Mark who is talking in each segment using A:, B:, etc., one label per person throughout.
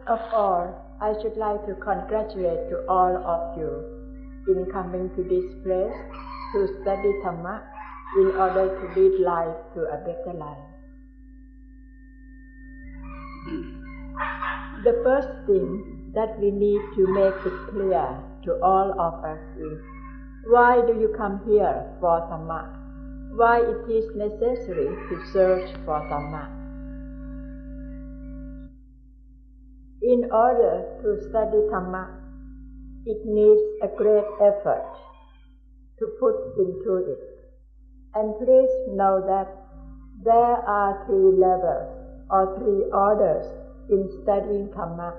A: of all, I should like to congratulate to all of you in coming to this place to study Dhamma in order to lead life to a better life. The first thing that we need to make it clear to all of us is, why do you come here for Dhamma? Why it is necessary to search for Dhamma? In order to study Dhamma, it needs a great effort to put into it. And please know that there are 3 levels or 3 orders in studying Dhamma.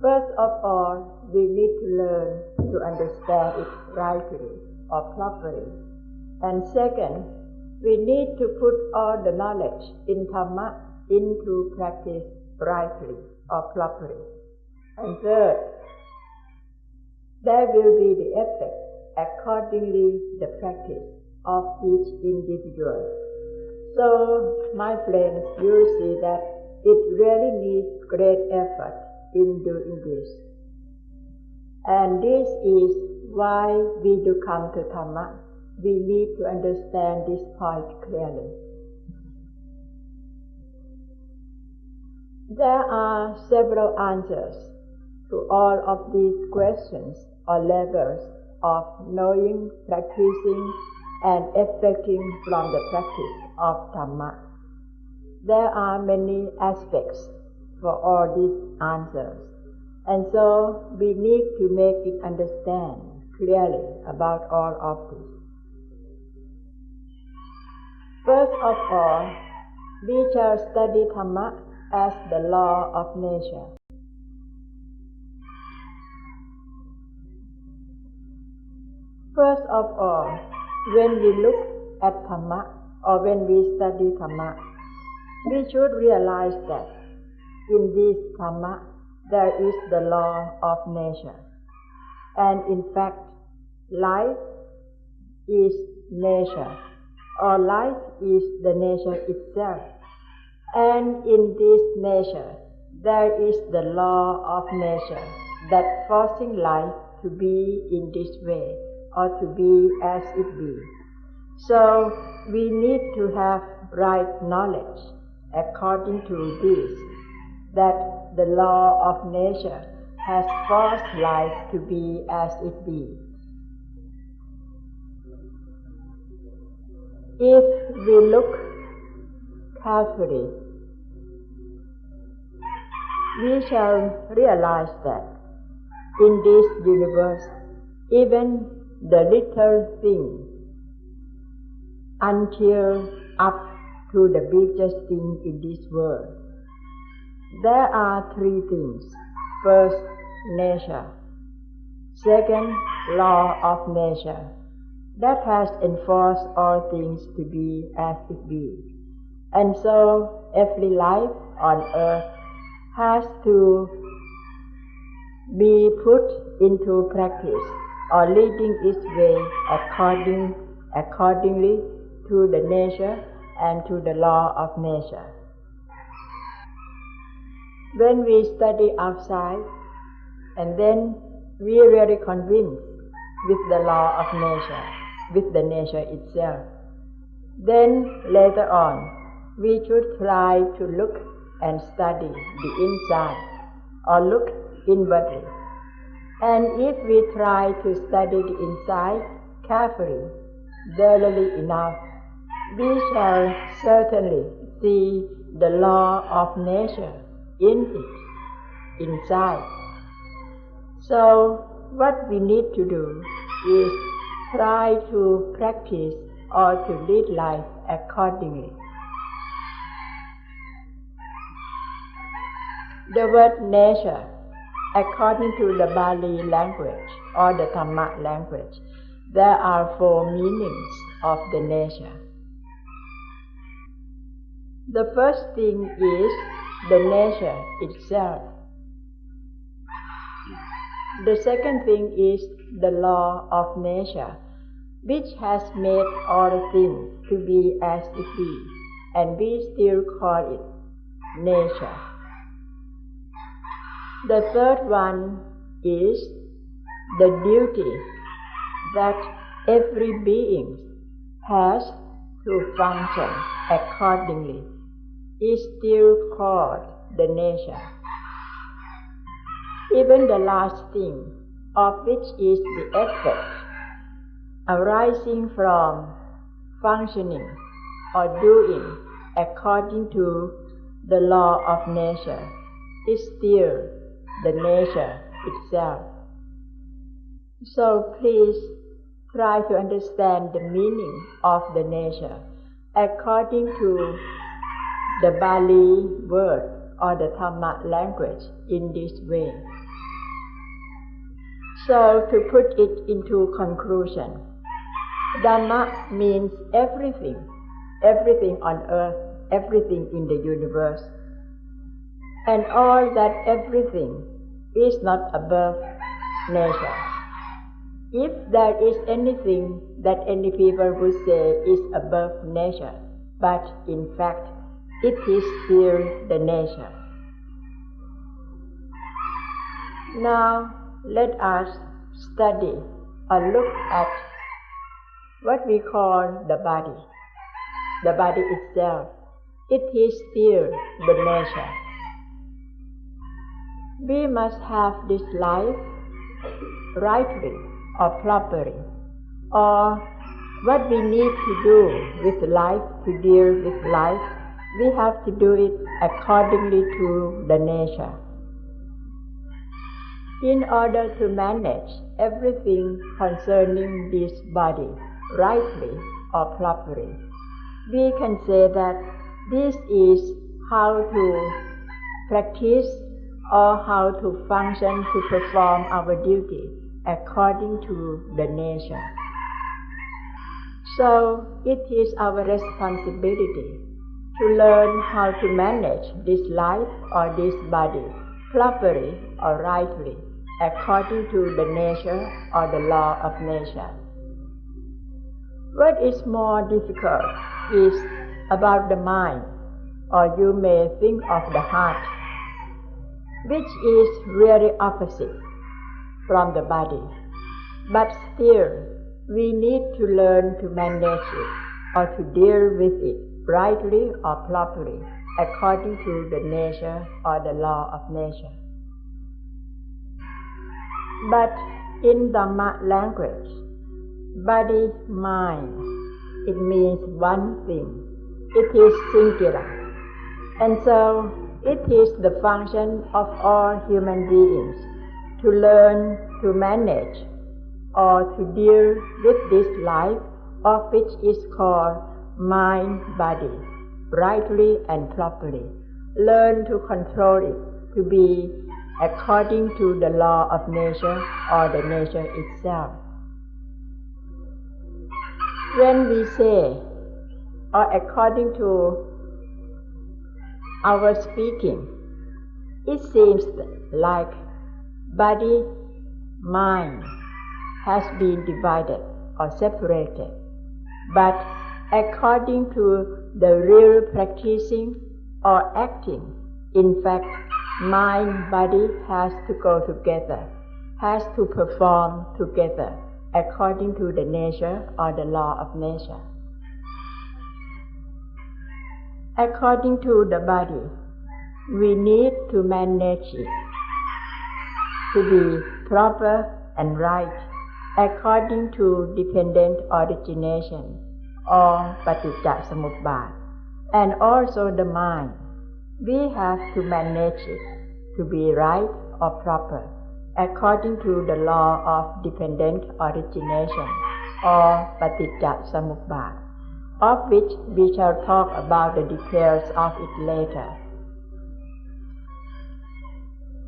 A: First of all, we need to learn to understand it rightly or properly. And second, we need to put all the knowledge in Dhamma into practice rightly or properly. And third, there will be the effect accordingly the practice of each individual. So, my friends, you see that it really needs great effort in doing this. And this is why we do come to Dhamma. We need to understand this point clearly. There are several answers to all of these questions or levels of knowing, practicing, and effecting from the practice of Dhamma. There are many aspects for all these answers, and so we need to make it understand clearly about all of this. First of all, we shall study Dhamma as the law of nature. First of all, when we look at Dhamma or when we study Dhamma, we should realize that in this Dhamma there is the law of nature. And in fact, life is nature, or life is the nature itself. And in this nature, there is the law of nature that forcing life to be in this way or to be as it be. So we need to have right knowledge according to this, that the law of nature has forced life to be as it be. If we look carefully, we shall realize that in this universe, even the little thing until up to the biggest thing in this world, there are 3 things. First, nature. Second, law of nature that has enforced all things to be as it be. And so every life on earth has to be put into practice or leading its way accordingly to the nature and to the law of nature. When we study outside and then we are really convinced with the law of nature, with the nature itself, then later on we should try to look and study the inside or look inwardly. And if we try to study the inside carefully, thoroughly enough, we shall certainly see the law of nature in it, inside. So what we need to do is try to practice or to lead life accordingly. The word nature, according to the Bali language or the Dhamma language, there are 4 meanings of the nature. The first thing is the nature itself. The second thing is the law of nature, which has made all things to be as it be, and we still call it nature. The third one is the duty that every being has to function accordingly is still called the nature. Even the last thing of which is the effect arising from functioning or doing according to the law of nature is still the nature itself. So please try to understand the meaning of the nature according to the Bali word or the Dhamma language in this way. So to put it into conclusion, Dhamma means everything, everything on earth, everything in the universe, and all that everything is not above nature. If there is anything that any people would say is above nature, but in fact it is still the nature. Now let us study or look at what we call the body. The body itself, it is still the nature. We must have this life rightly or properly, or what we need to do with life, to deal with life, we have to do it accordingly to the nature. In order to manage everything concerning this body rightly or properly, we can say that this is how to practice or how to function, to perform our duty according to the nature. So it is our responsibility to learn how to manage this life or this body properly or rightly according to the nature or the law of nature. What is more difficult is about the mind, or you may think of the heart, which is really opposite from the body. But still, we need to learn to manage it or to deal with it rightly or properly according to the nature or the law of nature. But in Dhamma language, body, mind, it means one thing. It is singular. And so it is the function of all human beings to learn to manage or to deal with this life, of which is called mind-body, rightly and properly. Learn to control it, to be according to the law of nature or the nature itself. When we say, or according to our speaking, it seems like body, mind has been divided or separated. But according to the real practicing or acting, in fact, mind, body has to go together, has to perform together according to the nature or the law of nature. According to the body, we need to manage it to be proper and right according to dependent origination or paticca samuppada. And also the mind, we have to manage it to be right or proper according to the law of dependent origination or paticca samuppada, of which we shall talk about the details of it later.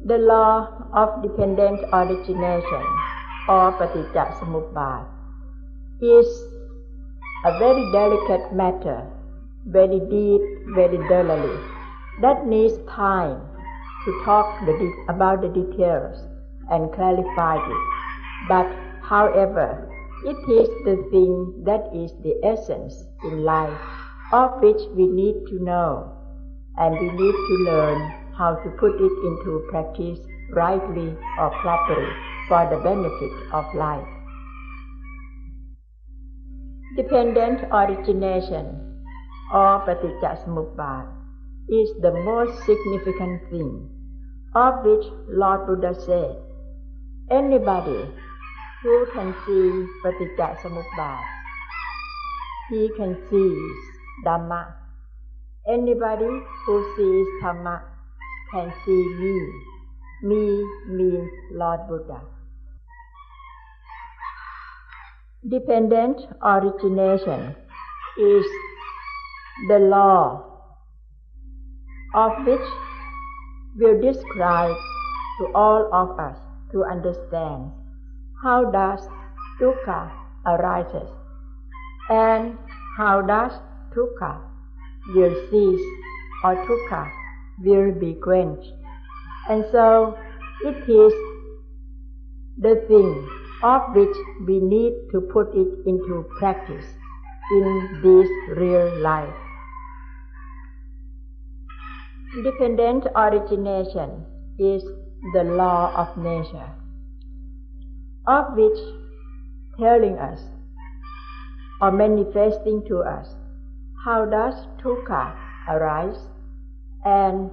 A: The law of dependent origination or paticca samuppada is a very delicate matter, very deep, very thoroughly, that needs time to talk about the details and clarify it. But however, it is the thing that is the essence in life, of which we need to know, and we need to learn how to put it into practice rightly or properly for the benefit of life. Dependent origination or paticcasamuppada is the most significant thing, of which Lord Buddha said, anybody who can see paticcasamuppada, he can see Dhamma. Anybody who sees Dhamma can see me. Me means Lord Buddha. Dependent origination is the law of which will describe to all of us to understand how does dukkha arises and how does dukkha will cease or dukkha will be quenched. And so it is the thing of which we need to put it into practice in this real life. Dependent origination is the law of nature, of which telling us or manifesting to us how does dukkha arise and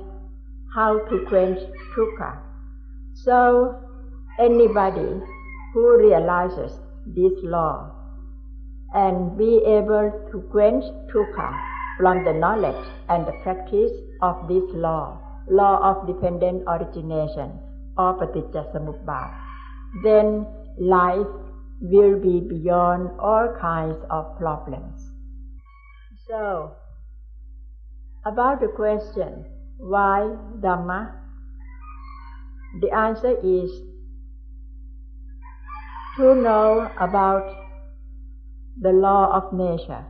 A: how to quench dukkha. So anybody who realizes this law and be able to quench dukkha from the knowledge and the practice of this law of dependent origination or paticcasamuppada, then life will be beyond all kinds of problems. So, about the question, why Dhamma? The answer is to know about the law of nature,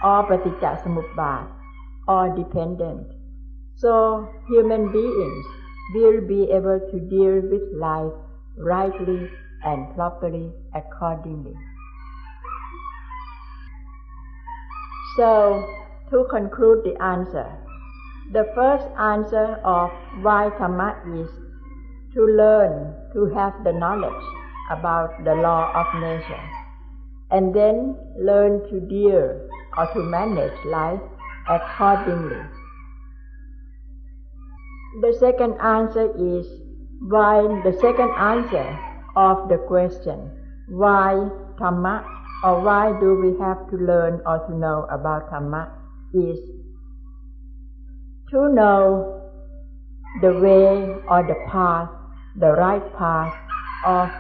A: or paticcasamuppada, or dependent. So human beings will be able to deal with life rightly and properly accordingly. So, to conclude the answer, the first answer of why Dhamma is to learn, to have the knowledge about the law of nature, and then learn to deal or to manage life accordingly. The second answer is the second answer of the question, why Dhamma, or why do we have to learn or to know about Dhamma, is to know the way or the path, the right path of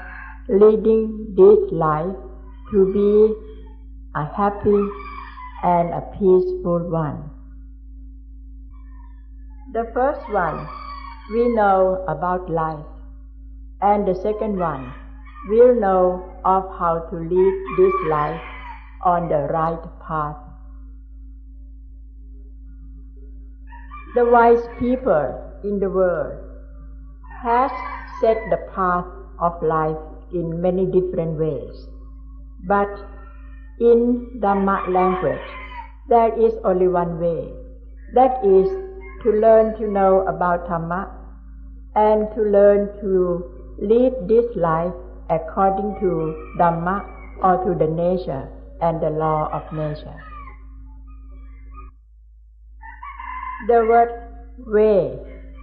A: leading this life to be a happy and a peaceful one. The first one, we know about life, and the second one, we'll know of how to lead this life on the right path. The wise people in the world has set the path of life in many different ways, but in Dhamma language, there is only one way, that is to learn to know about Dhamma and to learn to lead this life according to Dhamma or to the nature and the law of nature. The word way,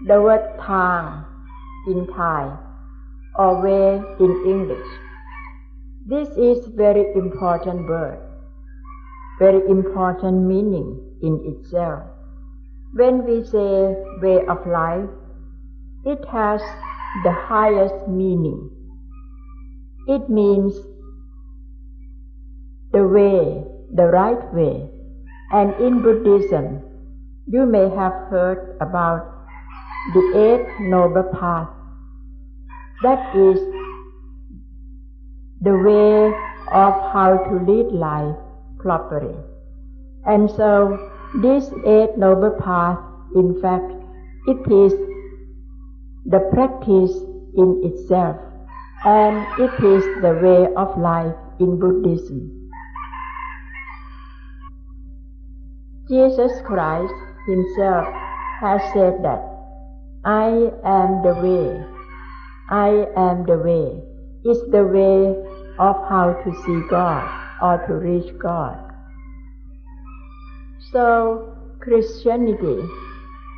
A: the word thang in Thai or way in English, this is very important word, very important meaning in itself. When we say way of life, it has the highest meaning. It means the way, the right way. And in Buddhism, you may have heard about the Eighth Noble Path. That is the way of how to lead life properly. And so this Eighth Noble Path, in fact, it is the practice in itself, and it is the way of life in Buddhism. Jesus Christ himself has said that I am the way. I am the way is the way of how to see God or to reach God. So Christianity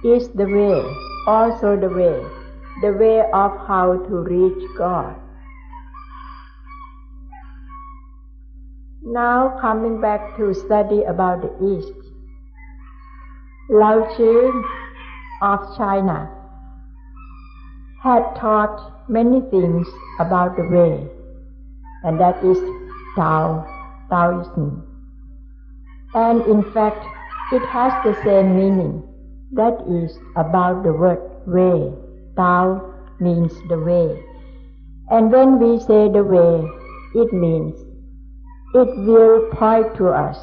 A: is the way, also the way of how to reach God. Now coming back to study about the East. Lao Tzu of China had taught many things about the way, and that is Taoism. And in fact, it has the same meaning. That is about the word way. Tao means the way. And when we say the way, it means it will point to us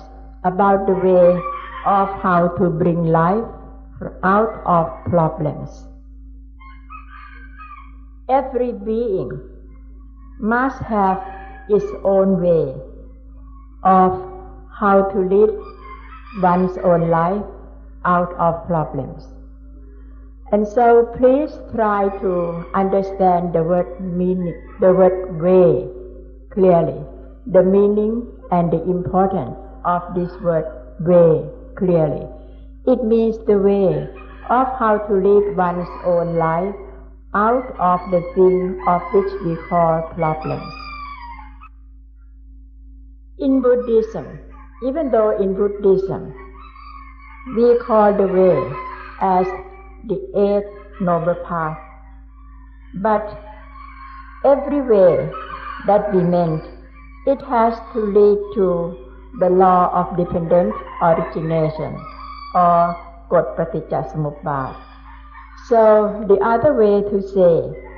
A: about the way of how to bring life out of problems. Every being must have its own way of how to lead one's own life out of problems. And so please try to understand the word meaning, the word way clearly, the meaning and the importance of this word way clearly. It means the way of how to lead one's own life out of the thing of which we call problems. In Buddhism, even though in Buddhism we call the way as the Eighth Noble Path, but every way that we meant, it has to lead to the law of dependent origination or กฎปฏิจจสมุปบาท. So the other way to say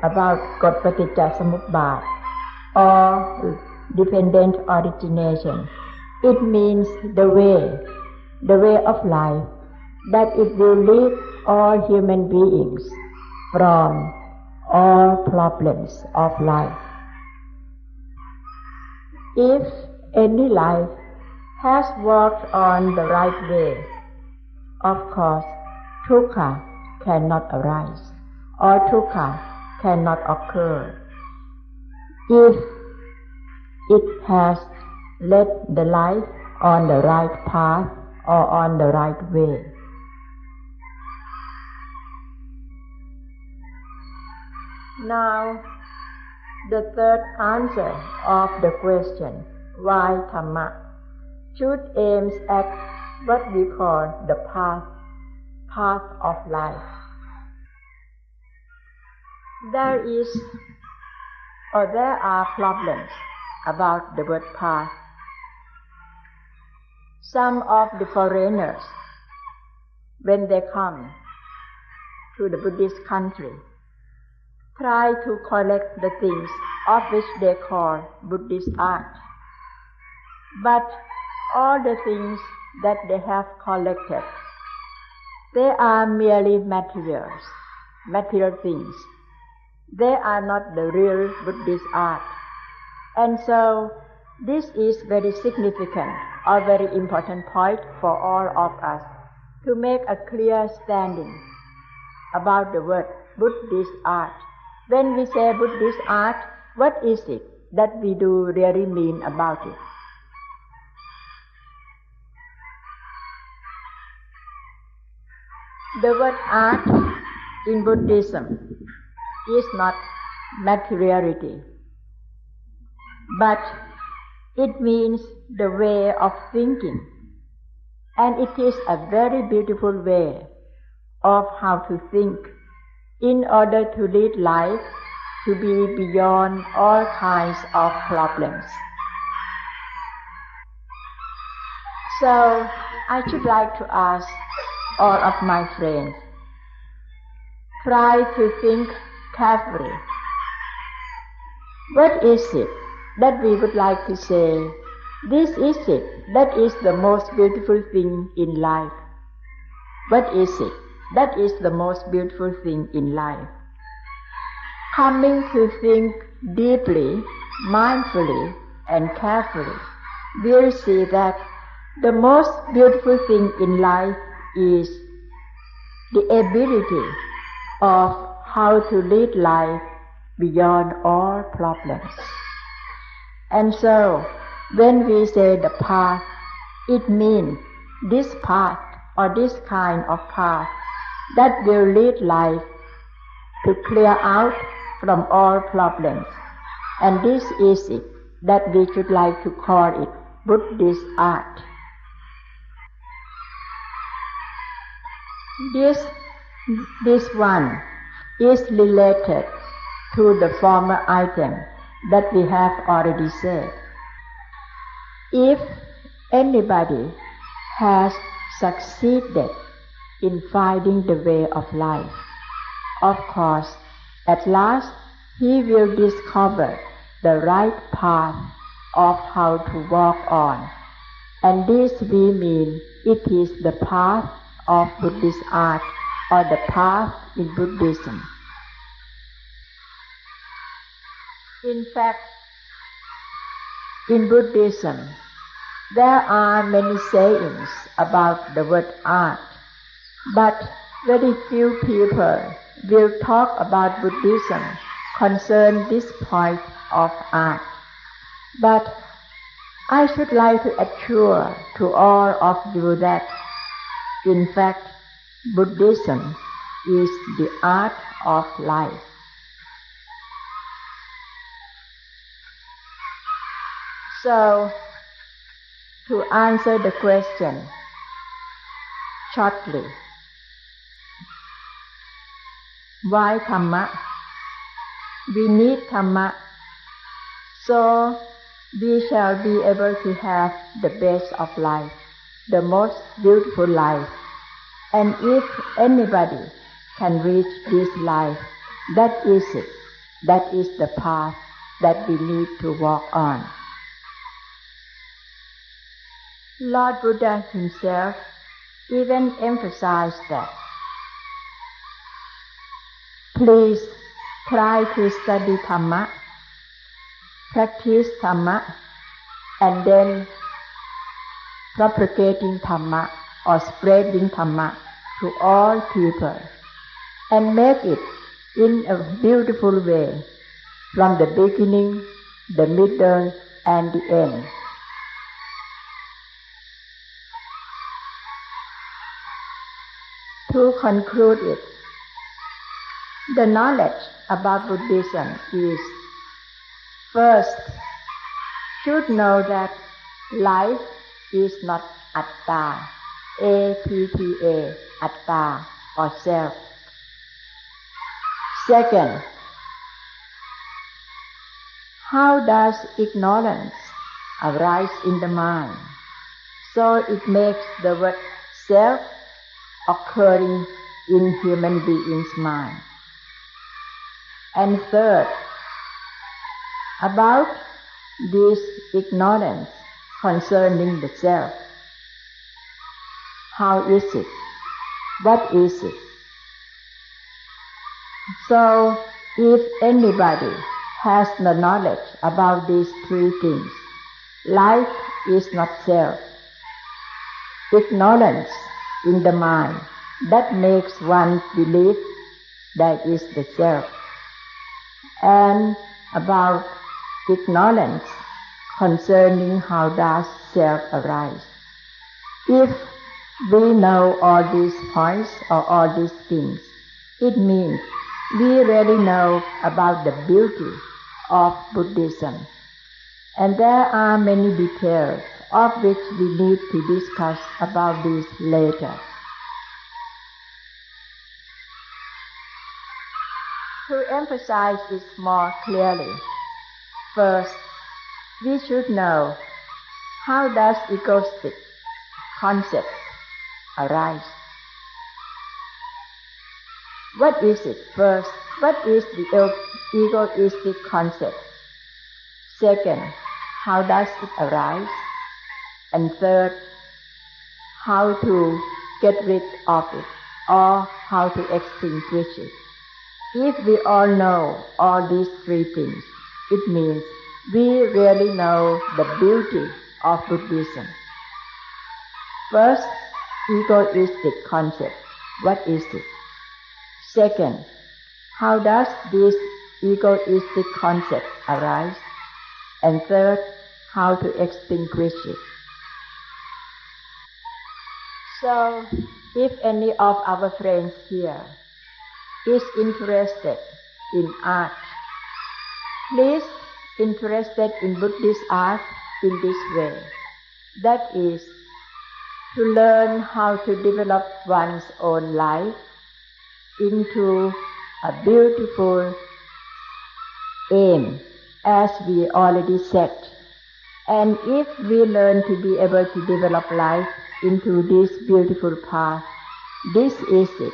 A: about กฎปฏิจจสมุปบาท or dependent origination, it means the way of life, that it will lead all human beings from all problems of life. If any life has walked on the right way, of course, dukkha cannot arise or dukkha cannot occur if it has led the life on the right path or on the right way. Now, the third answer of the question, why Dhamma, should aim at what we call the path of life. There are problems about the word path. Some of the foreigners, when they come to the Buddhist country, try to collect the things of which they call Buddhist art. But all the things that they have collected, they are merely material things. They are not the real Buddhist art. And so this is very significant or very important point for all of us to make a clear standing about the word Buddhist art. When we say Buddhist art, what is it that we do really mean about it? The word art in Buddhism is not materiality, but it means the way of thinking, and it is a very beautiful way of how to think in order to lead life to be beyond all kinds of problems. So I should like to ask all of my friends, try to think carefully. What is it that we would like to say, this is it, that is the most beautiful thing in life? What is it that is the most beautiful thing in life? Coming to think deeply, mindfully, and carefully, we'll see that the most beautiful thing in life is the ability of how to lead life beyond all problems. And so, when we say the path, it means this path or this kind of path that will lead life to clear out from all problems. And this is it that we should like to call it Buddhist art. This one is related to the former item that we have already said. If anybody has succeeded in finding the way of life, of course, at last he will discover the right path of how to walk on. And this we mean it is the path of Buddhist art or the path in Buddhism. In fact, in Buddhism, there are many sayings about the word art, but very few people will talk about Buddhism concern this point of art. But I should like to assure to all of you that, in fact, Buddhism is the art of life. So, to answer the question shortly, why Dhamma? We need Dhamma so we shall be able to have the best of life, the most beautiful life. And if anybody can reach this life, that is it. That is the path that we need to walk on. Lord Buddha himself even emphasized that. Please try to study Dhamma, practice Dhamma, and then propagating Dhamma or spreading Dhamma to all people, and make it in a beautiful way from the beginning, the middle, and the end. To conclude it, the knowledge about Buddhism is, first, should know that life is not atta, A-T-T-A, atta, or self. Second, how does ignorance arise in the mind? So it makes the word self occurring in human beings' mind. And third, about this ignorance concerning the self. How is it? What is it? So, if anybody has no knowledge about these three things, life is not self. Ignorance in the mind, that makes one believe that is the self. And about ignorance concerning how does self arise. If we know all these points or all these things, it means we really know about the beauty of Buddhism. And there are many details of which we need to discuss about this later. To emphasize this more clearly, first, we should know how does egoistic concept arise. What is it? First, what is the egoistic concept? Second, how does it arise? And third, how to get rid of it or how to extinguish it. If we all know all these three things, it means we really know the beauty of Buddhism. First, egoistic concept. What is it? Second, how does this egoistic concept arise? And third, how to extinguish it. So, if any of our friends here is interested in art, please interested in Buddhist art in this way. That is, to learn how to develop one's own life into a beautiful aim, as we already said. And if we learn to be able to develop life into this beautiful path, this is it.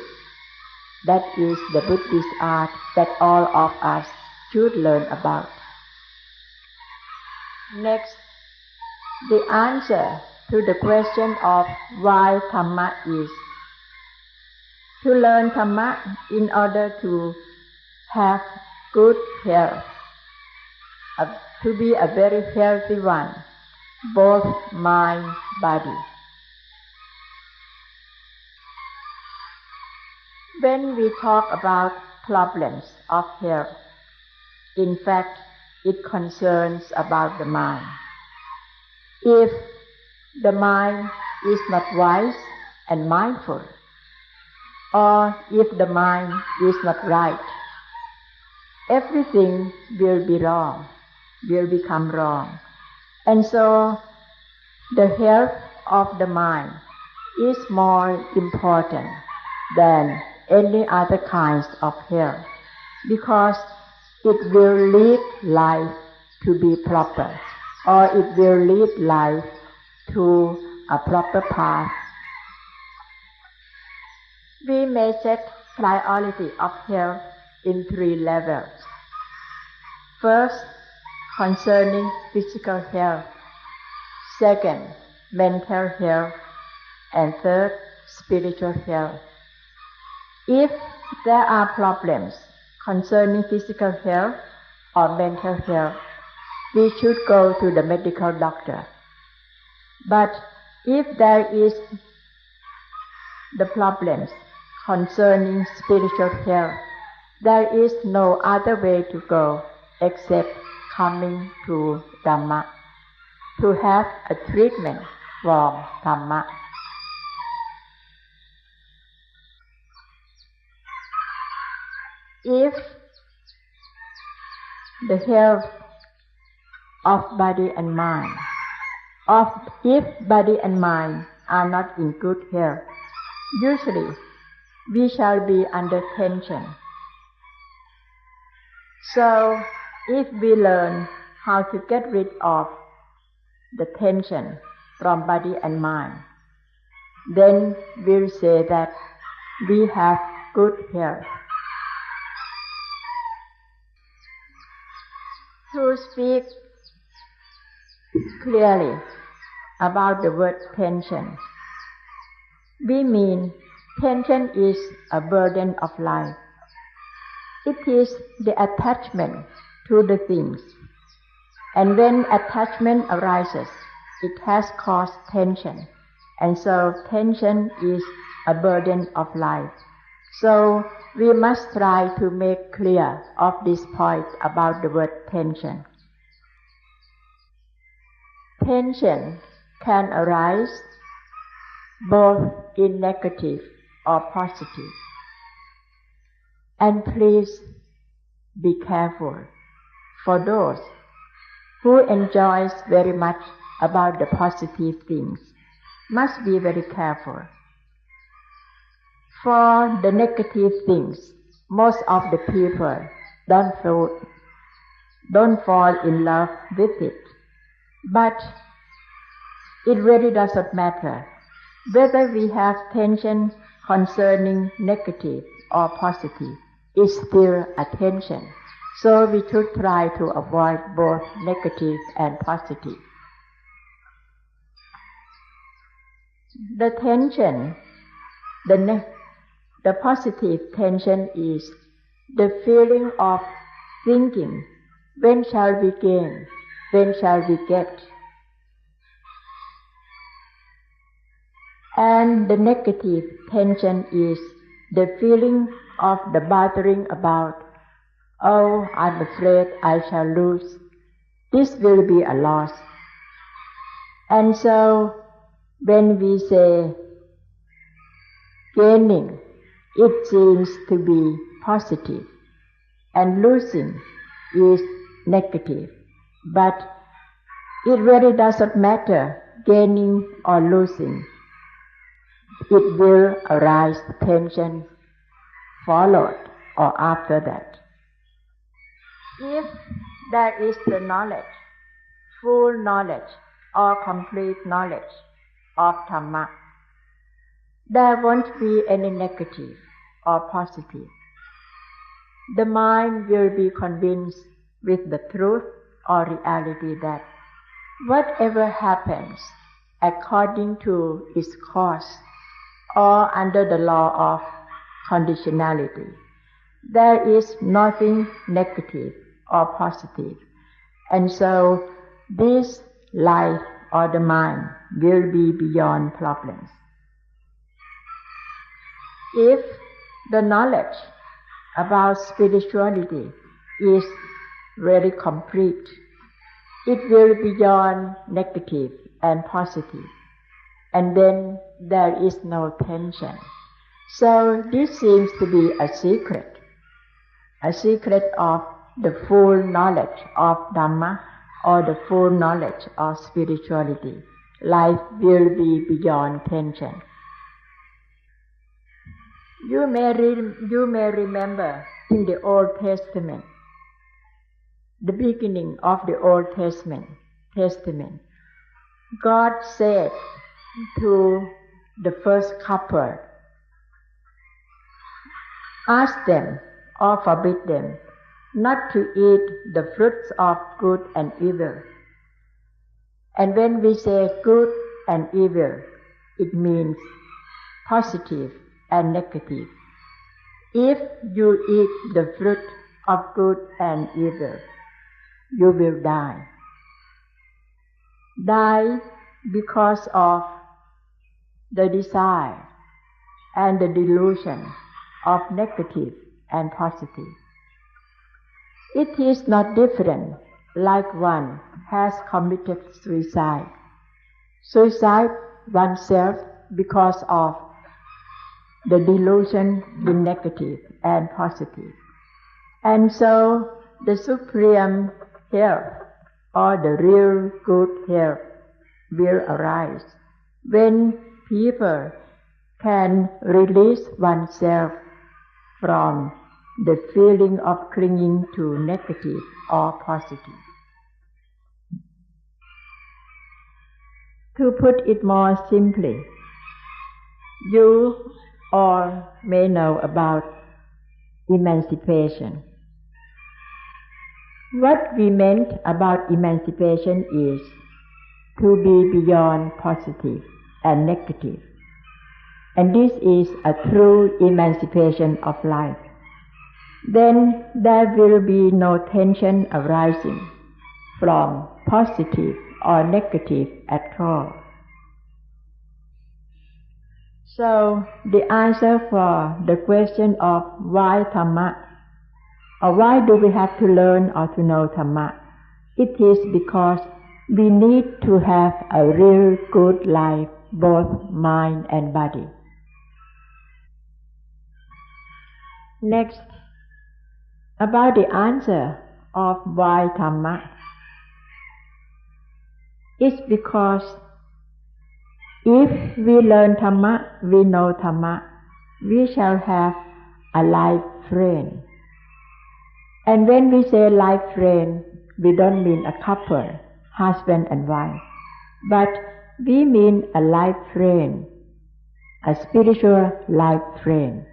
A: That is the Buddhist art that all of us should learn about. Next, the answer to the question of why Dhamma is to learn Dhamma in order to have good health, to be a very healthy one, both mind, body. When we talk about problems of health, in fact, it concerns about the mind. If the mind is not wise and mindful, or if the mind is not right, everything will be wrong, will become wrong. And so the health of the mind is more important than any other kinds of health, because it will lead life to be proper, or it will lead life to a proper path. We may set priority of health in 3 levels. First, concerning physical health. Second, mental health. And third, spiritual health. If there are problems concerning physical health or mental health, we should go to the medical doctor. But if there is the problems concerning spiritual health, there is no other way to go except coming to Dhamma, to have a treatment from Dhamma. If the health of body and mind, if body and mind are not in good health, usually we shall be under tension. So, if we learn how to get rid of the tension from body and mind, then we'll say that we have good health. To speak clearly about the word tension, we mean tension is a burden of life. It is the attachment to the things. And when attachment arises, it has caused tension. And so tension is a burden of life. So we must try to make clear of this point about the word tension. Tension can arise both in negative or positive. And please be careful for those who enjoys very much about the positive things. Must be very careful. For the negative things, most of the people don't fall in love with it. But it really doesn't matter whether we have tension concerning negative or positive. It's still a tension. So we should try to avoid both negative and positive. The tension, the positive tension is the feeling of thinking, when shall we gain, when shall we get? And the negative tension is the feeling of the bothering about, oh, I'm afraid I shall lose, this will be a loss. And so, when we say gaining, it seems to be positive, and losing is negative. But it really doesn't matter, gaining or losing. It will arise tension followed or after that. If there is the knowledge, full knowledge or complete knowledge of Dhamma, there won't be any negative or positive. The mind will be convinced with the truth or reality that whatever happens according to its course or under the law of conditionality, there is nothing negative or positive. And so this life or the mind will be beyond problems. If the knowledge about spirituality is very complete, it will be beyond negative and positive, and then there is no tension. So this seems to be a secret of the full knowledge of Dhamma or the full knowledge of spirituality. Life will be beyond tension. You may remember in the Old Testament, the beginning of the Old Testament, God said to the first couple, ask them or forbid them not to eat the fruits of good and evil. And when we say good and evil, it means positive and negative. If you eat the fruit of good and evil, you will die. Die because of the desire and the delusion of negative and positive. It is not different like one has committed suicide. Suicide oneself because of the delusion in negative and positive. And so the supreme health or the real good health will arise when people can release oneself from the feeling of clinging to negative or positive. To put it more simply, you all may know about emancipation. What we meant about emancipation is to be beyond positive and negative. And this is a true emancipation of life. Then there will be no tension arising from positive or negative at all. So the answer for the question of why Dhamma, or why do we have to learn or to know Dhamma, it is because we need to have a real good life, both mind and body. Next, about the answer of why Dhamma. It's because if we learn Dhamma, we know Dhamma, we shall have a life friend. And when we say life friend, we don't mean a couple, husband and wife, but we mean a life friend, a spiritual life friend,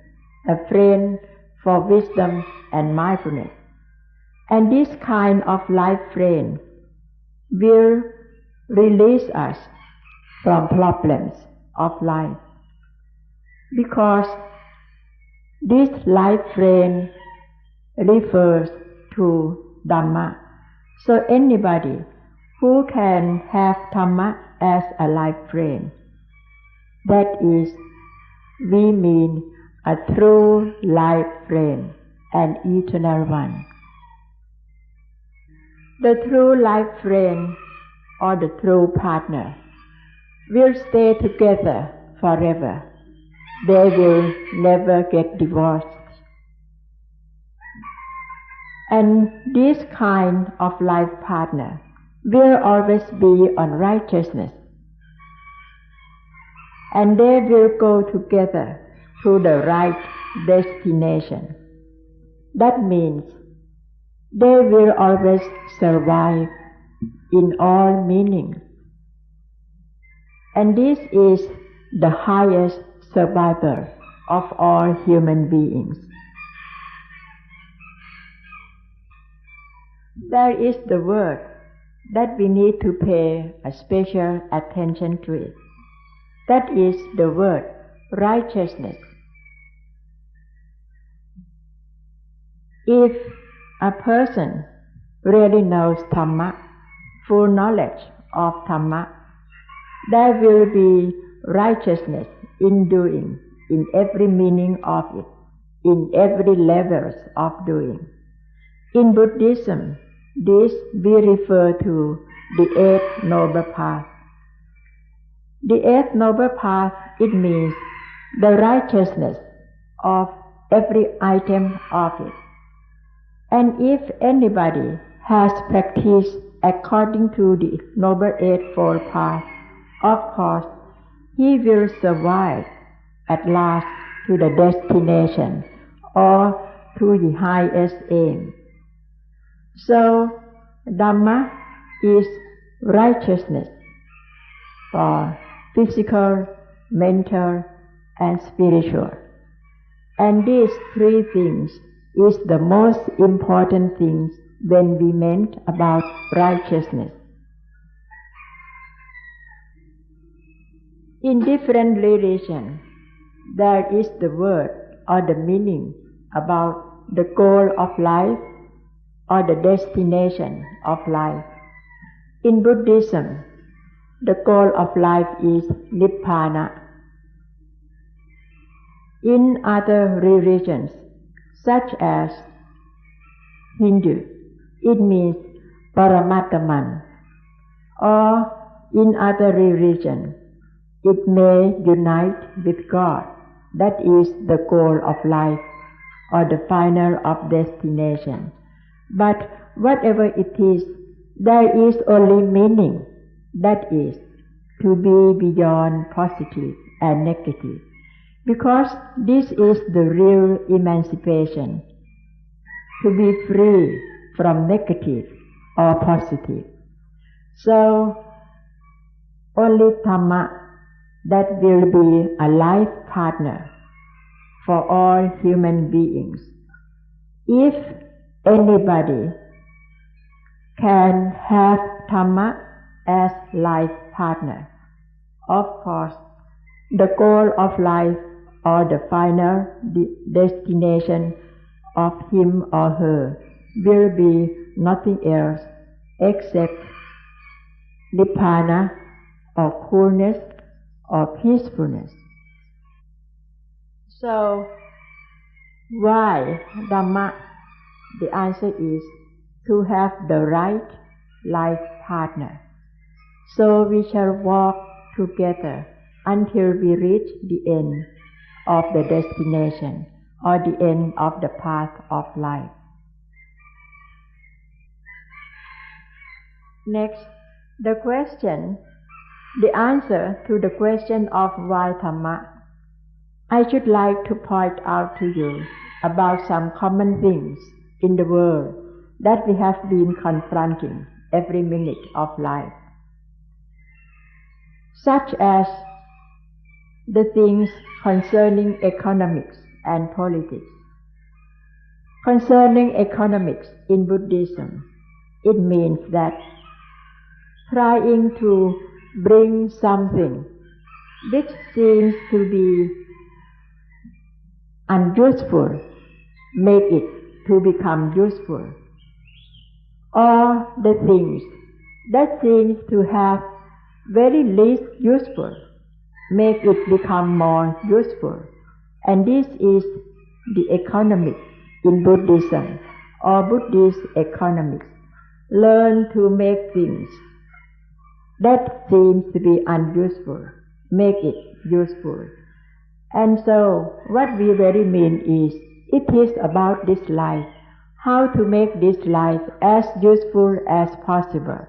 A: a friend for wisdom and mindfulness. And this kind of life friend will release us from problems of life, because this life friend refers to Dhamma. So anybody who can have Dhamma as a life friend, that is, we mean a true life friend, an eternal one. The true life friend or the true partner will stay together forever. They will never get divorced. And this kind of life partner will always be on righteousness. And they will go together to the right destination. That means they will always survive in all meanings. And this is the highest survival of all human beings. There is the word that we need to pay a special attention to it. That is the word righteousness. If a person really knows Dhamma, full knowledge of Dhamma, there will be righteousness in doing, in every meaning of it, in every levels of doing. In Buddhism, this we refer to the Eighth Noble Path. The Eighth Noble Path, it means the righteousness of every item of it. And if anybody has practiced according to the Noble Eightfold Path, of course, he will survive at last to the destination or to the highest aim. So, Dhamma is righteousness for physical, mental, and spiritual. And these three things is the most important things when we meant about righteousness. In different religions, there is the word or the meaning about the goal of life or the destination of life. In Buddhism, the goal of life is Nibbana. In other religions, such as Hindu, it means Paramatman, or in other religions, it may unite with God. That is the goal of life or the final of destination. But whatever it is, there is only meaning, that is, to be beyond positive and negative, because this is the real emancipation, to be free from negative or positive. So, only Dhamma that will be a life partner for all human beings. If anybody can have Dhamma as life partner, of course, the goal of life or the final destination of him or her will be nothing else except Nibbana or coolness or peacefulness. So, why Dhamma? The answer is to have the right life partner. So we shall walk together until we reach the end of the destination or the end of the path of life. Next, the answer to the question of why Dhamma. I should like to point out to you about some common things in the world that we have been confronting every minute of life, such as the things concerning economics and politics. Concerning economics in Buddhism, it means that trying to bring something which seems to be unuseful, make it to become useful, or the things that seems to have very least useful, make it become more useful, And this is the economic in Buddhism, or Buddhist economics. Learn to make things that seems to be unuseful, make it useful. And so, what we really mean is, it is about this life, how to make this life as useful as possible.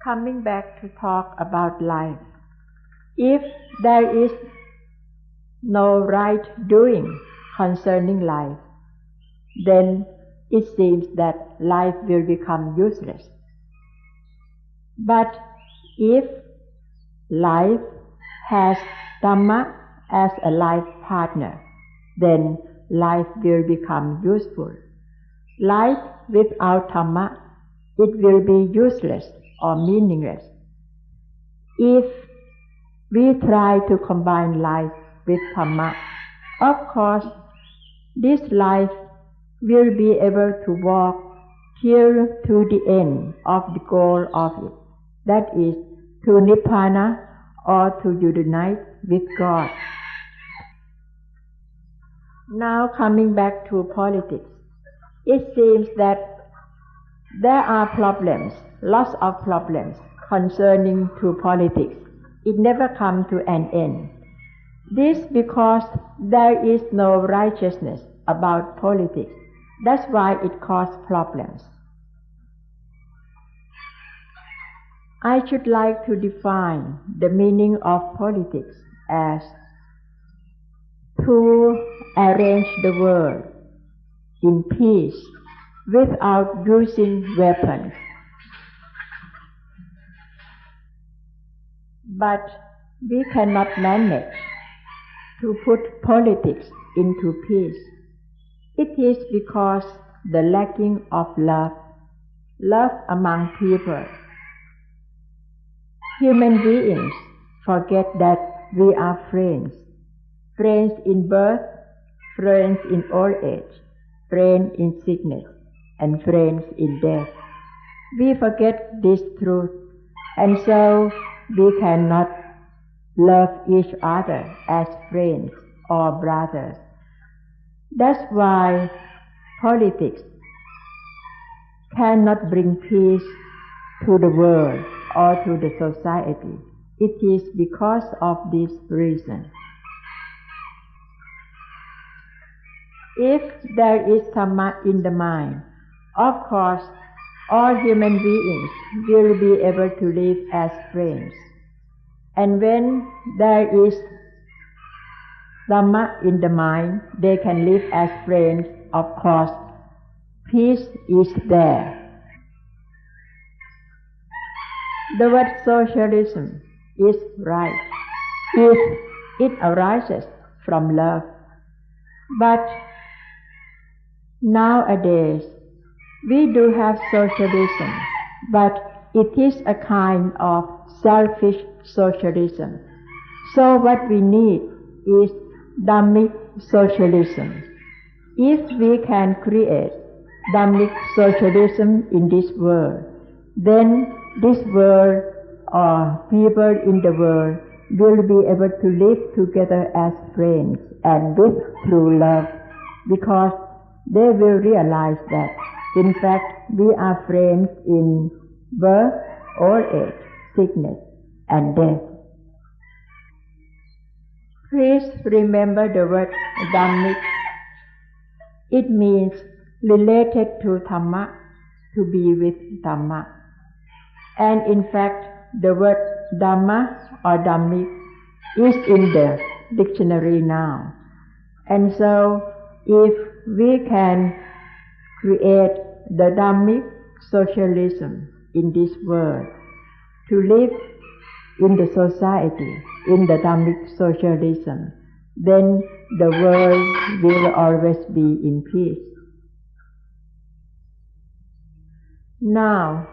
A: Coming back to talk about life, if there is no right doing concerning life, then it seems that life will become useless. But if life has Dhamma as a life partner, then life will become useful. Life without Dhamma, it will be useless or meaningless. If we try to combine life with Dhamma, of course, this life will be able to walk till to the end of the goal of it, that is, to Nibbana or to unite with God. Now coming back to politics, it seems that there are problems, lots of problems concerning to politics. It never comes to an end. This because there is no righteousness about politics. That's why it causes problems. I should like to define the meaning of politics as to arrange the world in peace without using weapons. But we cannot manage to put politics into peace. It is because the lacking of love among people. Human beings forget that we are friends. Friends in birth, friends in old age, friends in sickness, and friends in death. We forget this truth, and so we cannot love each other as friends or brothers. That's why politics cannot bring peace to the world or to the society. It is because of this reason. If there is Dhamma in the mind, of course, all human beings will be able to live as friends. And when there is Dhamma in the mind, they can live as friends. Of course, peace is there. The word socialism is right if it arises from love. But nowadays, we do have socialism, but it is a kind of selfish socialism. So what we need is Dhammic socialism. If we can create Dhammic socialism in this world, then this world or people in the world will be able to live together as friends and with true love, because they will realize that in fact we are friends in birth, old age, sickness, and death. Please remember the word Dhammic. It means related to Dhamma, to be with Dhamma. And in fact, the word Dhamma or Dhammic is in the dictionary now. And so, if we can create the Dhammic socialism in this world, to live in the society, in the Dhammic socialism, then the world will always be in peace. Now,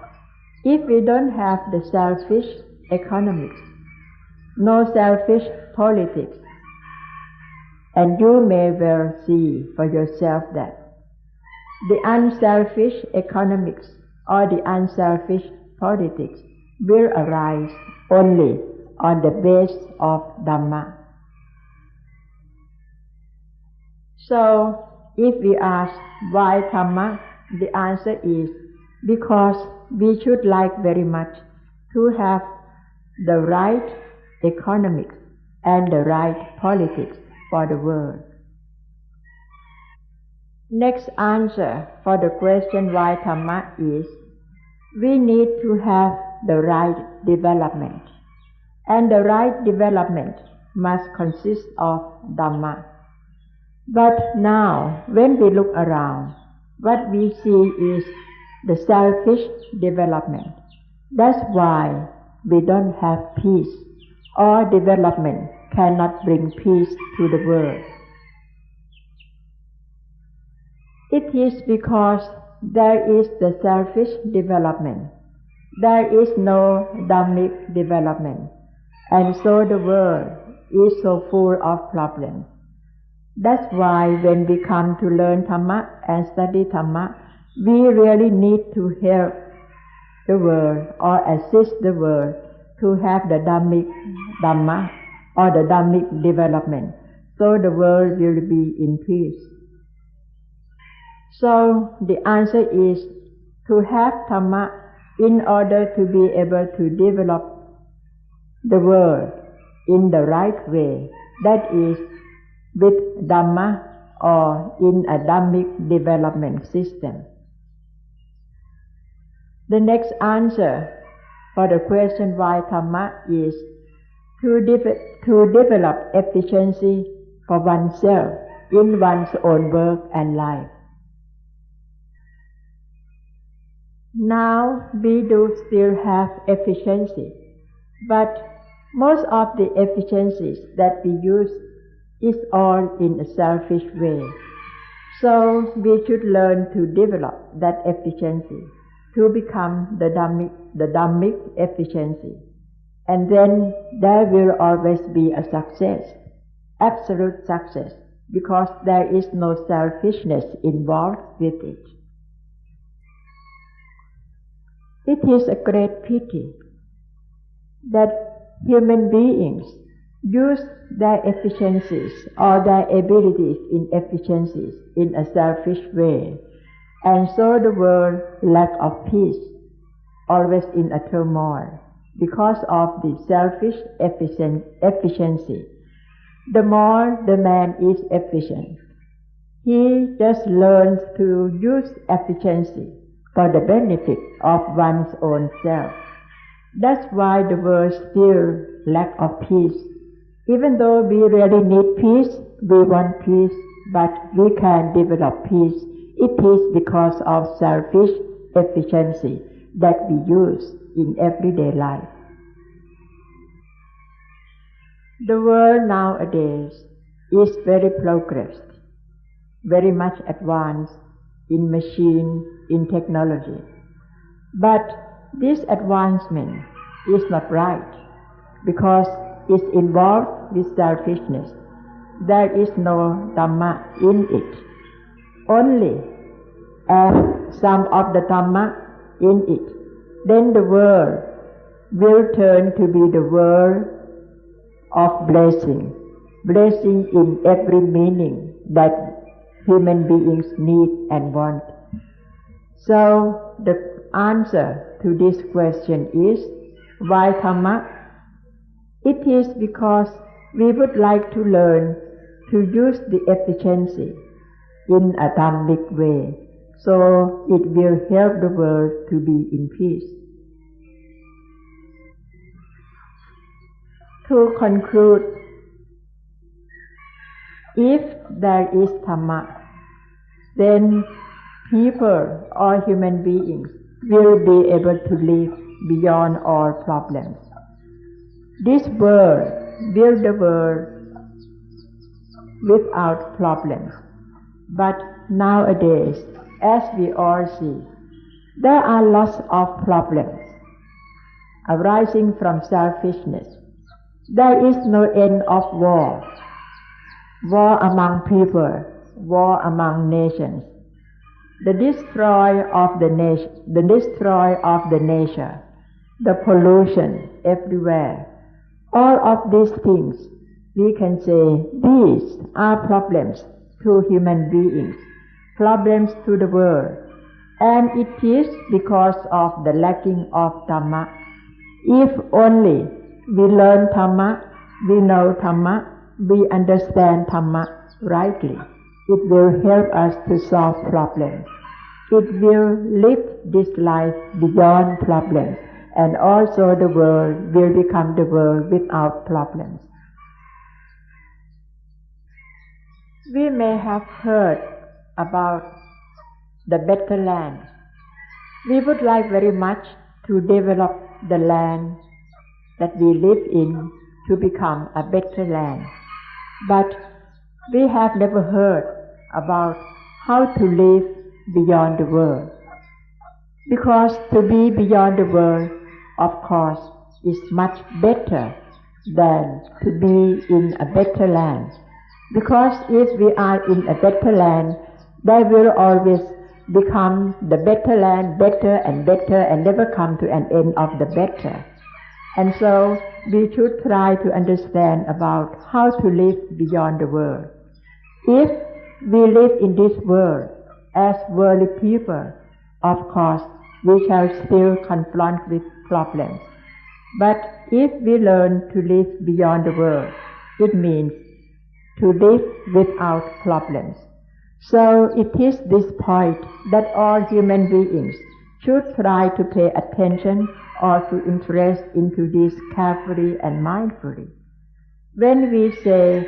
A: if we don't have the selfish economics, no selfish politics, and you may well see for yourself that the unselfish economics or the unselfish politics will arise only on the base of Dhamma. So, if we ask why Dhamma, the answer is because we should like very much to have the right economics and the right politics for the world. Next answer for the question why Dhamma is, we need to have the right development, and the right development must consist of Dhamma. But now, when we look around, what we see is the selfish development. That's why we don't have peace, or development cannot bring peace to the world. It is because there is the selfish development. There is no Dhammic development, and so the world is so full of problems. That's why when we come to learn Dhamma and study Dhamma, we really need to help the world or assist the world to have the Dhamma or the Dhammic development, so the world will be in peace. So the answer is to have Dhamma in order to be able to develop the world in the right way, that is, with Dhamma or in a Dhammic development system. The next answer for the question why Dhamma is to develop efficiency for oneself in one's own work and life. Now we do still have efficiency, but most of the efficiencies that we use is all in a selfish way. So we should learn to develop that efficiency to become the Dhammic efficiency. And then there will always be a success, absolute success, because there is no selfishness involved with it. It is a great pity that human beings use their efficiencies or their abilities in efficiencies in a selfish way, and so the world lack of peace, always in a turmoil, because of the selfish efficiency. The more the man is efficient, he just learns to use efficiency for the benefit of one's own self. That's why the world still lack of peace. Even though we really need peace, we want peace, but we can't develop peace. It is because of selfish efficiency that we use in everyday life. The world nowadays is very progressed, very much advanced in machine, in technology. But this advancement is not right because it's involved with selfishness. There is no Dhamma in it. Only add some of the Dhamma in it, then the world will turn to be the world of blessing, blessing in every meaning that human beings need and want. So the answer to this question is, why Dhamma? It is because we would like to learn to use the efficiency in a Dhammic way, so it will help the world to be in peace. To conclude, if there is Dhamma, then people or human beings will be able to live beyond all problems. This world will the world without problems. But nowadays, as we all see, there are lots of problems arising from selfishness. There is no end of war, war among people, war among nations, the destroy of the nature, the pollution everywhere, All of these things, we can say, these are problems to human beings, problems to the world, and it is because of the lacking of Dhamma. If only we learn Dhamma, we know Dhamma, we understand Dhamma rightly, it will help us to solve problems. It will lift this life beyond problems, and also the world will become the world without problems. We may have heard about the better land. We would like very much to develop the land that we live in to become a better land. But we have never heard about how to live beyond the world. Because to be beyond the world, of course, is much better than to be in a better land. Because if we are in a better land, there will always become the better land better and better and never come to an end of the better. And so we should try to understand about how to live beyond the world. If we live in this world as worldly people, of course, we shall still confront with problems. But if we learn to live beyond the world, it means to live without problems. So it is this point that all human beings should try to pay attention or to interest into this carefully and mindfully. When we say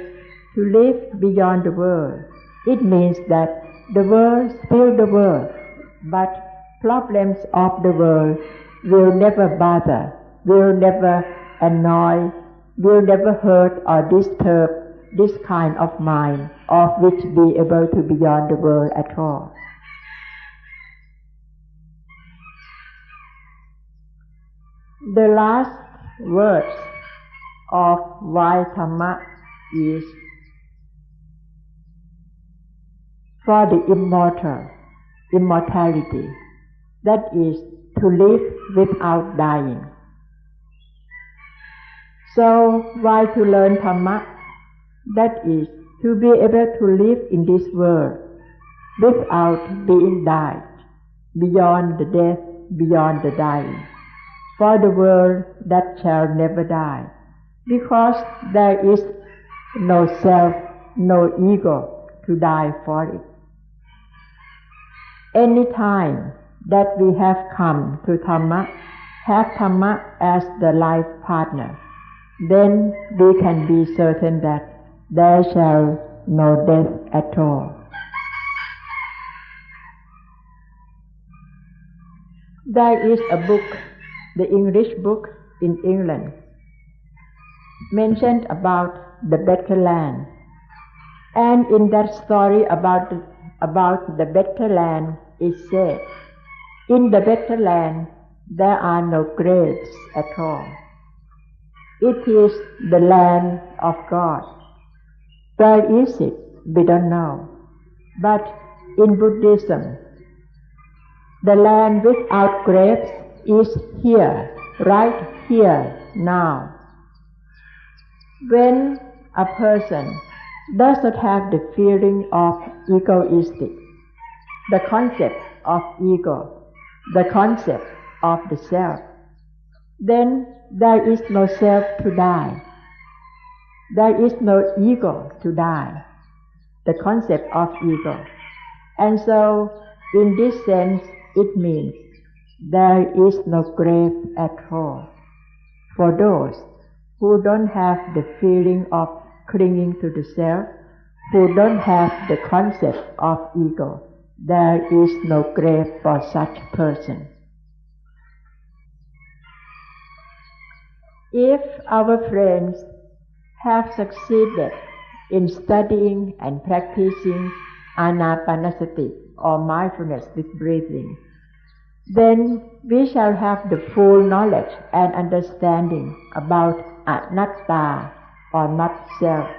A: to live beyond the world, it means that the world is still the world, but problems of the world will never bother, will never annoy, will never hurt or disturb this kind of mind, of which be able to be beyond the world at all. The last words of why Dhamma is for the immortality, that is to live without dying. So why to learn Dhamma? That is to be able to live in this world without being died, beyond the death, beyond the dying, for the world that shall never die, because there is no self, no ego to die for it. Any time that we have come to Dhamma, have Dhamma as the life partner, then we can be certain that there shall no death at all. There is a book, the English book in England, mentioned about the better land. And in that story about the better land, it said, in the better land there are no graves at all. It is the land of God. Where is it? We don't know. But in Buddhism, the land without graves is here, right here, now. When a person does not have the feeling of egoistic, the concept of ego, the concept of the self, then there is no self to die. There is no ego to die, the concept of ego. And so, in this sense, it means there is no grave at all. For those who don't have the feeling of clinging to the self, who don't have the concept of ego, there is no grave for such person. If our friends have succeeded in studying and practicing anapanasati or mindfulness with breathing, then we shall have the full knowledge and understanding about anatta or not self,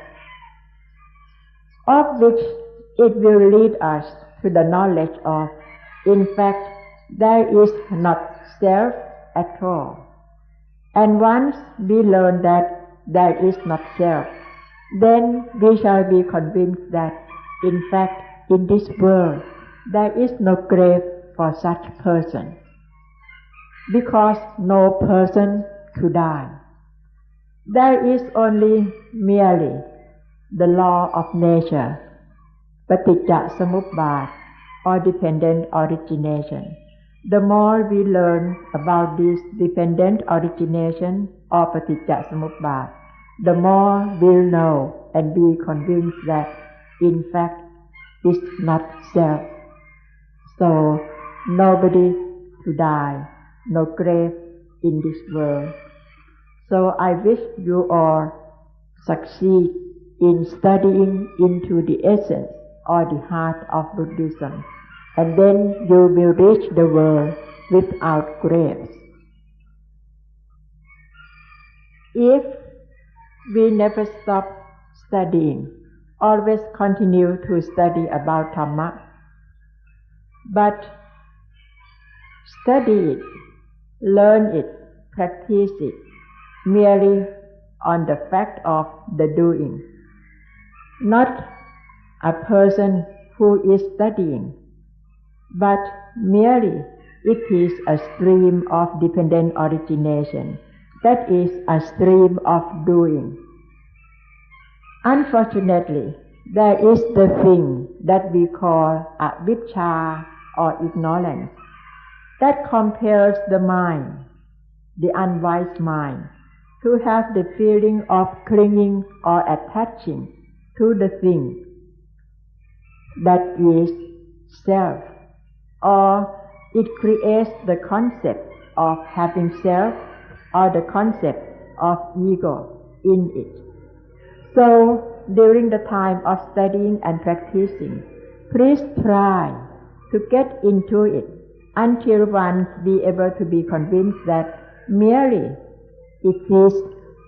A: of which it will lead us to the knowledge of, in fact, there is not self at all. And once we learn that there is not self, then we shall be convinced that, in fact, in this world, there is no grave for such person, because no person to die. There is only merely the law of nature, paticca samuppada, or dependent origination. The more we learn about this dependent origination or paticca samuppada, the more we'll know and be convinced that, in fact, it's not self. So, nobody to die, no grave in this world. So I wish you all succeed in studying into the essence or the heart of Buddhism, and then you will reach the world without graves. If we never stop studying, always continue to study about Dhamma, but study it, learn it, practice it, merely on the fact of the doing, not a person who is studying, but merely it is a stream of dependent origination, that is a stream of doing. Unfortunately, there is the thing that we call avijja or ignorance, that compels the mind, the unwise mind, to have the feeling of clinging or attaching to the thing that is self, or it creates the concept of having self or the concept of ego in it. So, during the time of studying and practicing, please try to get into it until one be able to be convinced that merely it is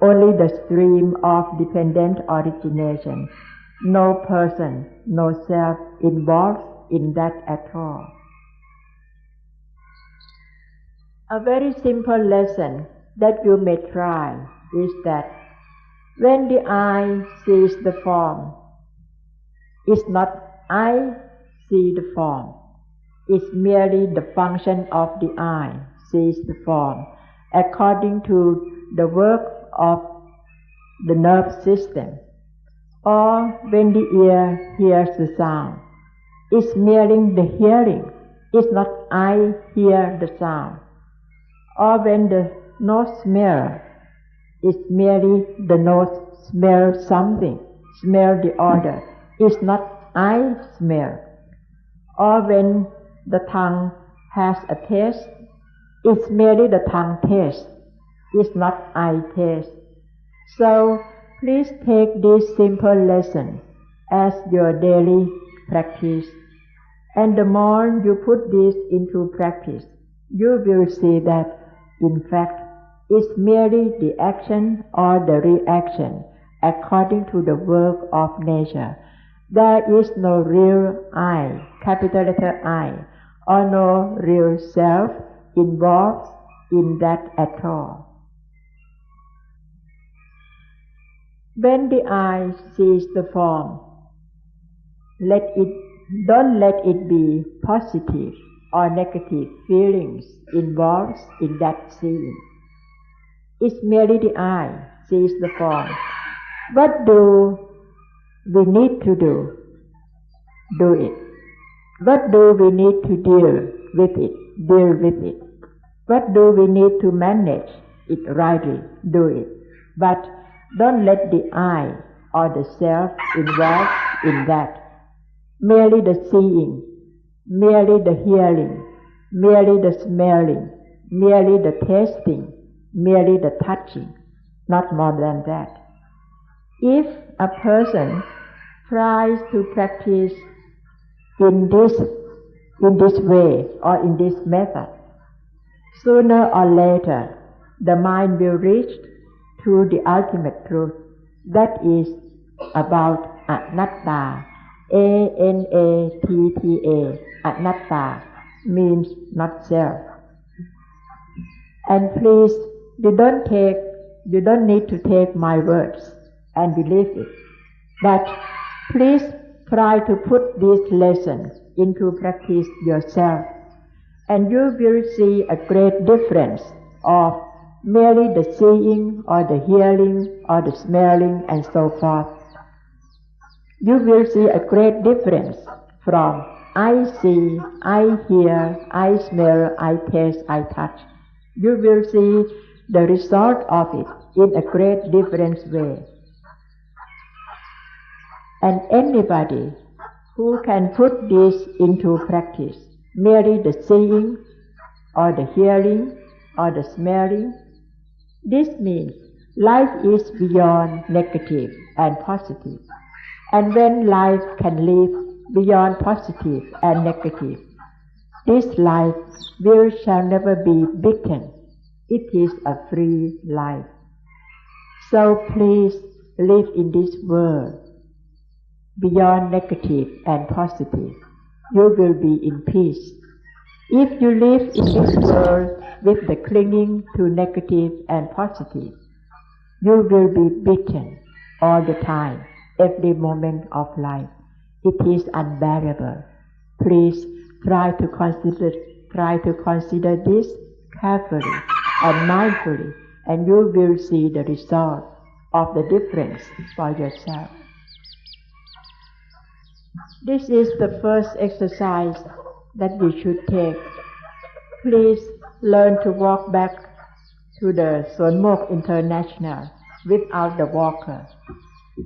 A: only the stream of dependent origination, no person, no self involved in that at all. A very simple lesson that you may try is that when the eye sees the form, it's not I see the form, it's merely the function of the eye sees the form according to the work of the nerve system. Or when the ear hears the sound, it's merely the hearing, it's not I hear the sound. Or when the nose smells, it's merely the nose smells something, smell the odor, it's not I smell. Or when the tongue has a taste, it's merely the tongue taste, it's not I taste. So please take this simple lesson as your daily practice, and the more you put this into practice, you will see that, in fact, it's merely the action or the reaction according to the work of nature. There is no real I, capital letter I, or no real self involved in that at all. When the eye sees the form, don't let it be positive or negative feelings involved in that seeing. It's merely the eye sees the form. What do we need to do? Do it. What do we need to deal with it? Deal with it. What do we need to manage it rightly? Do it. But don't let the I or the self involved in that. Merely the seeing, merely the hearing, merely the smelling, merely the tasting, merely the touching, not more than that. If a person tries to practice in this way or in this method, sooner or later the mind will reach to the ultimate truth, that is about anatta. A-N-A-T-T-A, anatta, means not self. And please, you don't take you don't need to take my words and believe it. But please try to put this lesson into practice yourself, and you will see a great difference of merely the seeing or the hearing or the smelling and so forth. You will see a great difference from I see, I hear, I smell, I taste, I touch. You will see the result of it in a great different way. And anybody who can put this into practice, merely the seeing or the hearing or the smelling, this means life is beyond negative and positive. And when life can live beyond positive and negative, this life shall never be beaten. It is a free life. So please live in this world beyond negative and positive. You will be in peace. If you live in this world with the clinging to negative and positive, you will be beaten all the time, every moment of life. It is unbearable. Please try to consider this carefully and mindfully, and you will see the result of the difference for yourself. This is the first exercise that we should take. Please learn to walk back to the Son Mok International without the walker.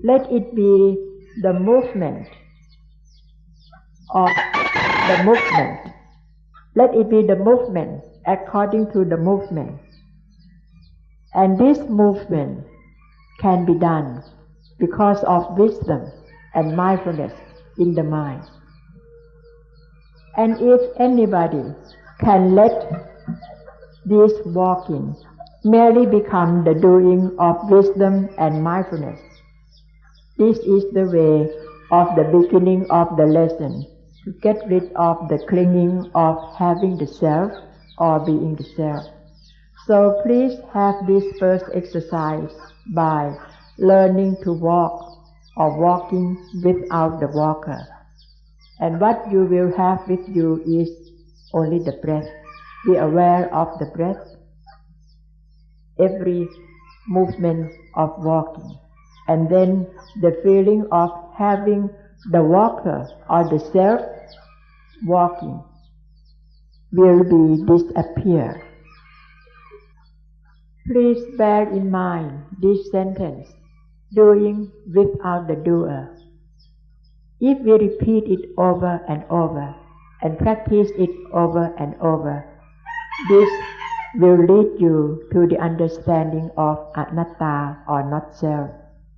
A: Let it be the movement of the movement. Let it be the movement according to the movement. And this movement can be done because of wisdom and mindfulness in the mind. And if anybody can let this walking merely become the doing of wisdom and mindfulness, this is the way of the beginning of the lesson, to get rid of the clinging of having the self or being the self. So please have this first exercise by learning to walk or walking without the walker. And what you will have with you is only the breath. Be aware of the breath, every movement of walking. And then the feeling of having the walker or the self walking will be disappear. Please bear in mind this sentence, doing without the doer. If we repeat it over and over and practice it over and over, this will lead you to the understanding of anatta or not self,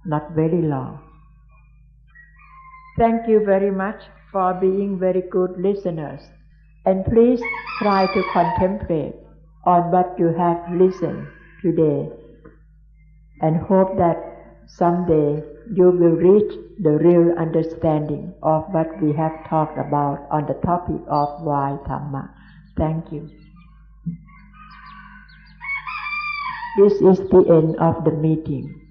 A: not very long. Thank you very much for being very good listeners, and please try to contemplate on what you have listened today, and hope that someday you will reach the real understanding of what we have talked about on the topic of why Dhamma. Thank you. This is the end of the meeting.